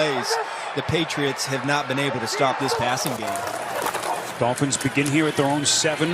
plays, the Patriots have not been able to stop this passing game. Dolphins begin here at their own 7.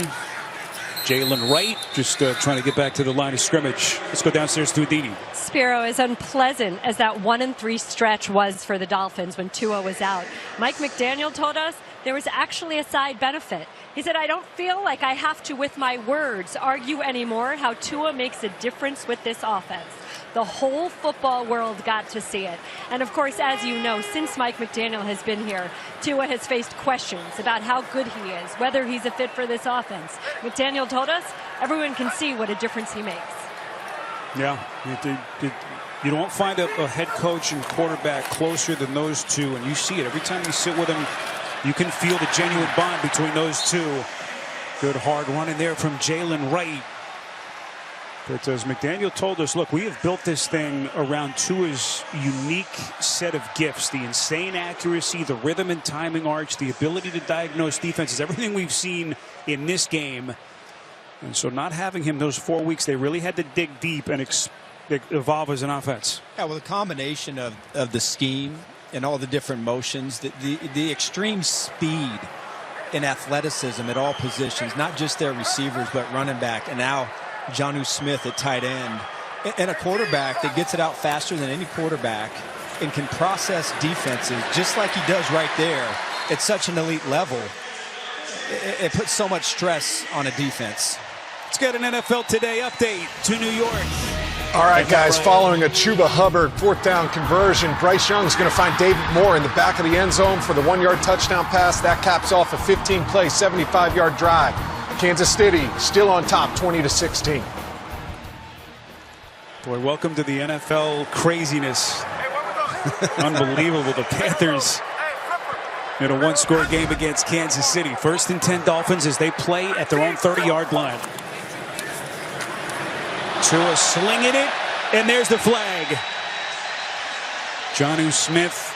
Jalen Wright just trying to get back to the line of scrimmage. Let's go downstairs to Aditi. Spiro, as unpleasant as that 1-3 stretch was for the Dolphins when Tua was out, Mike McDaniel told us there was actually a side benefit. He said, I don't feel like I have to, with my words, argue anymore how Tua makes a difference with this offense. The whole football world got to see it. And of course, as you know, since Mike McDaniel has been here, Tua has faced questions about how good he is, whether he's a fit for this offense. McDaniel told us everyone can see what a difference he makes. Yeah, you don't find a head coach and quarterback closer than those two, and you see it every time you sit with them. You can feel the genuine bond between those two. Good hard run in there from Jalen Wright. But as McDaniel told us, look, we have built this thing around Tua's unique set of gifts. The insane accuracy, the rhythm and timing arch, the ability to diagnose defenses, everything we've seen in this game. And so not having him those 4 weeks, they really had to dig deep and evolve as an offense. Yeah, well, the combination of the scheme and all the different motions, the extreme speed and athleticism at all positions, not just their receivers, but running back, and now Jonnu Smith at tight end, and a quarterback that gets it out faster than any quarterback and can process defenses just like he does right there at such an elite level. It puts so much stress on a defense. Let's get an NFL Today update to New York. All right, guys, following a Chuba Hubbard 4th down conversion, Bryce Young's going to find David Moore in the back of the end zone for the 1-yard touchdown pass. That caps off a 15-play, 75-yard drive. Kansas City still on top, 20-16. Boy, welcome to the NFL craziness. Unbelievable. The Panthers in a one-score game against Kansas City. 1st and 10 Dolphins as they play at their own 30-yard line. Tua slinging it, and there's the flag. Jonnu Smith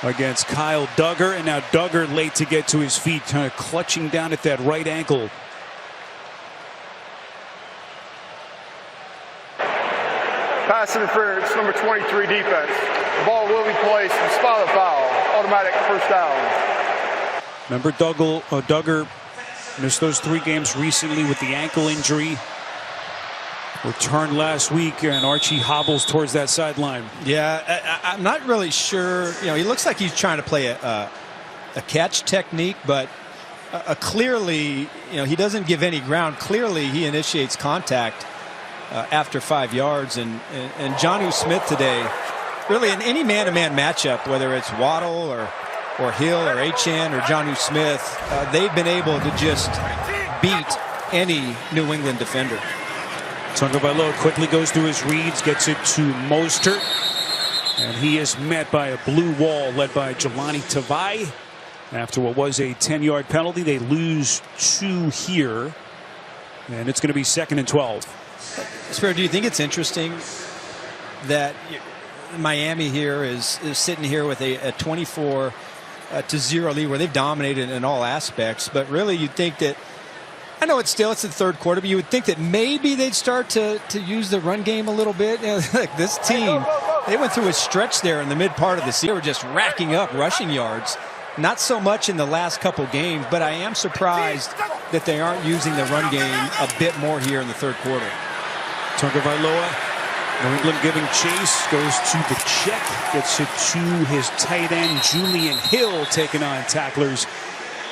against Kyle Duggar, and now Duggar late to get to his feet, kind of clutching down at that right ankle. Pass interference, number 23 defense. The ball will be placed and spot a foul. Automatic first down. Remember Duggar missed those 3 games recently with the ankle injury. Returned last week, and Archie hobbles towards that sideline. Yeah, I'm not really sure. You know, he looks like he's trying to play a catch technique, but clearly, you know, he doesn't give any ground. Clearly, he initiates contact after 5 yards. And Jonnu Smith today, really in any man-to-man matchup, whether it's Waddle or Hill or Achane or Jonnu Smith, they've been able to just beat any New England defender. Tagovailoa quickly goes through his reads, gets it to Mostert, and he is met by a blue wall led by Jelani Tavai. After what was a 10-yard penalty, they lose 2 here, and it's going to be 2nd and 12. Spiro, do you think it's interesting that Miami here is sitting here with a 24-0 lead where they've dominated in all aspects, but really you'd think that, I know it's the 3rd quarter, but you would think that maybe they'd start to use the run game a little bit. You know, like this team, they went through a stretch there in the mid part of the season. They were just racking up rushing yards. Not so much in the last couple games, but I am surprised that they aren't using the run game a bit more here in the 3rd quarter. Tagovailoa, New England giving chase, goes to the check, gets it to his tight end, Julian Hill, taking on tacklers.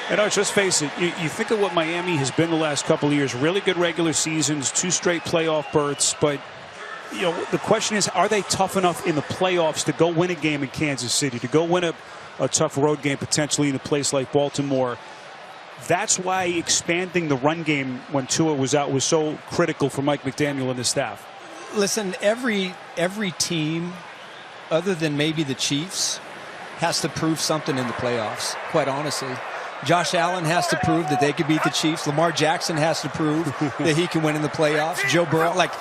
And just face it, you think of what Miami has been the last couple of years. Really good regular seasons, 2 straight playoff berths. But, you know, the question is, are they tough enough in the playoffs to go win a game in Kansas City, to go win a tough road game potentially in a place like Baltimore? That's why expanding the run game when Tua was out was so critical for Mike McDaniel and his staff. Listen, every team, other than maybe the Chiefs, has to prove something in the playoffs, quite honestly. Josh Allen has to prove that they could beat the Chiefs. Lamar Jackson has to prove that he can win in the playoffs. Joe Burrow, like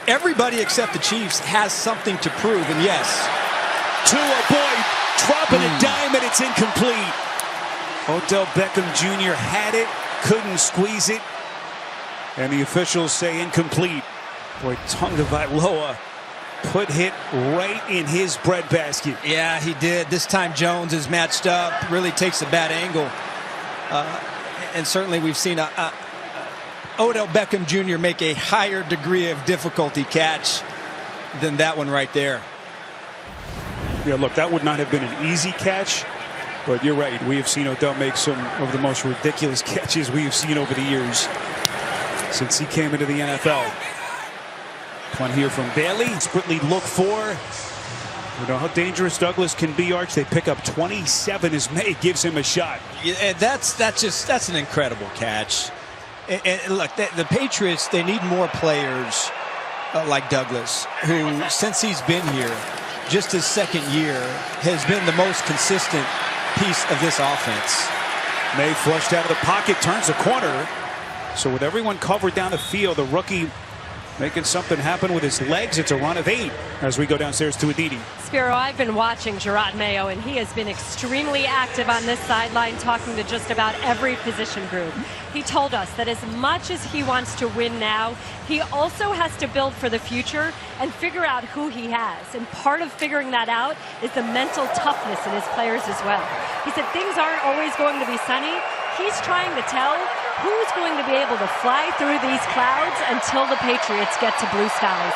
everybody except the Chiefs has something to prove. And yes, Tua, boy, dropping a dime and it's incomplete. Odell Beckham Jr. had it, couldn't squeeze it, and the officials say incomplete. Boy, Tagovailoa put hit right in his breadbasket. Yeah, he did. This time Jones is matched up, really takes a bad angle. And certainly we've seen Odell Beckham Jr. make a higher degree of difficulty catch than that one right there. Yeah, look, that would not have been an easy catch, but you're right. We have seen Odell make some of the most ridiculous catches we have seen over the years since he came into the NFL. One here from Bailey. Desperately look for. You know how dangerous Douglas can be, Arch. They pick up 27 as May gives him a shot. Yeah, and that's an incredible catch. And look, the Patriots, they need more players like Douglas, who, since he's been here, just his second year, has been the most consistent piece of this offense. May flushed out of the pocket, turns the corner. So with everyone covered down the field, the rookie making something happen with his legs. It's a run of 8 as we go downstairs to Aditi. Spiro, I've been watching Gerard Mayo, and he has been extremely active on this sideline, talking to just about every position group. He told us that as much as he wants to win now, he also has to build for the future and figure out who he has. And part of figuring that out is the mental toughness in his players as well. He said things aren't always going to be sunny. He's trying to tell who's going to be able to fly through these clouds until the Patriots get to blue skies.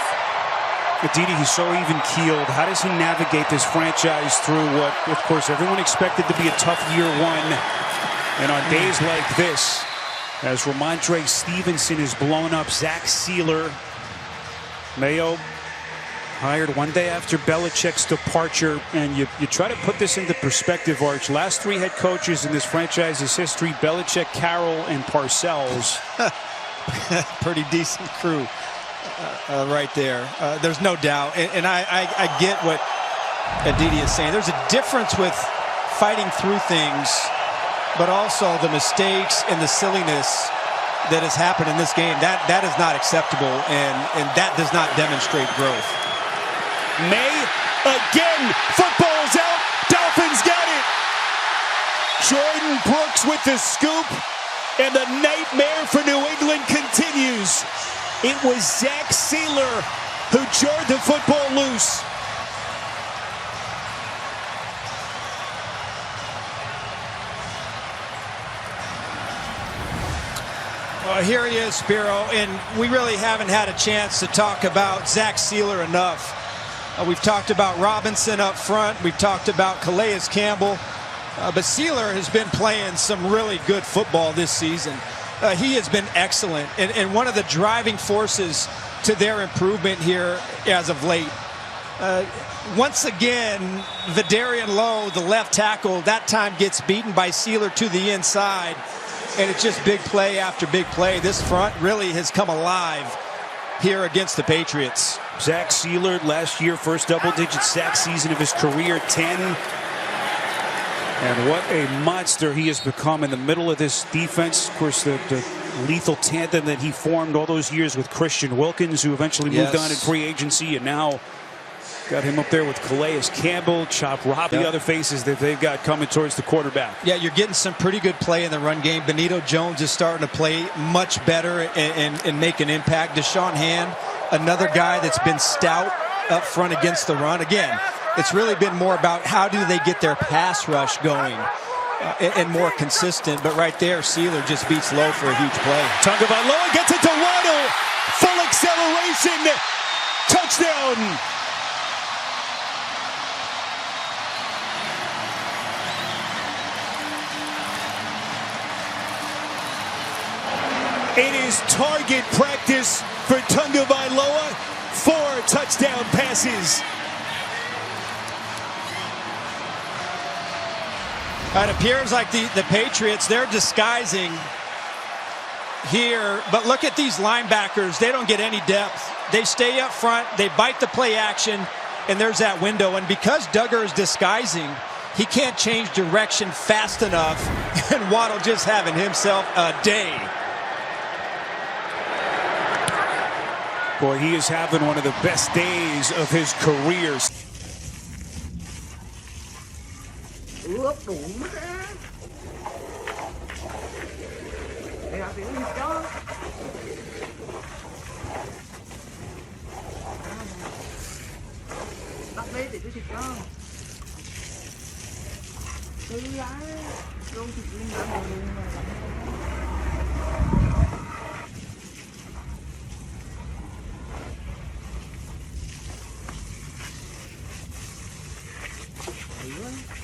Aditi, he's so even-keeled. How does he navigate this franchise through what, of course, everyone expected to be a tough year one? And on days like this, as Ramondre Stevenson is blown up, Zach Sealer, Mayo hired one day after Belichick's departure, and you try to put this into perspective, Arch. Last 3 head coaches in this franchise's history, Belichick, Carroll, and Parcells. Pretty decent crew right there. There's no doubt. And I get what Aditi is saying. There's a difference with fighting through things, but also the mistakes and the silliness that has happened in this game. That is not acceptable, and that does not demonstrate growth. May again. Football's out. Dolphins got it. Jordan Brooks with the scoop, and the nightmare for New England continues. It was Zach Sealer who jarred the football loose. Here he is, Spiro, and we really haven't had a chance to talk about Zach Sealer enough. We've talked about Robinson up front. We've talked about Calais Campbell. But Sealer has been playing some really good football this season. He has been excellent and one of the driving forces to their improvement here as of late. Once again, Vidarian Lowe, the left tackle, that time gets beaten by Sealer to the inside. And it's just big play after big play. This front really has come alive here against the Patriots. Zach Sealer, last year, first double-digit sack season of his career, 10. And what a monster he has become in the middle of this defense. Of course, the lethal tandem that he formed all those years with Christian Wilkins, who eventually moved on in free agency, and now got him up there with Calais Campbell, Chop Robbie, other faces that they've got coming towards the quarterback. Yeah, you're getting some pretty good play in the run game. Benito Jones is starting to play much better and make an impact. Deshaun Hand, another guy that's been stout up front against the run. Again, it's really been more about how do they get their pass rush going and more consistent. But right there, Sealer just beats Lowe for a huge play. Tagovailoa gets it to Waddle. Full acceleration. Touchdown. It is target practice for Tagovailoa. 4 touchdown passes. It appears like the Patriots, they're disguising here. But look at these linebackers. They don't get any depth. They stay up front. They bite the play action. And there's that window. And because Duggar is disguising, he can't change direction fast enough. And Waddle just having himself a day. Boy, he is having one of the best days of his career. cái thịt đó không? Cứ lá rau thịt luôn đã ngồi luôn mà lạnh quá.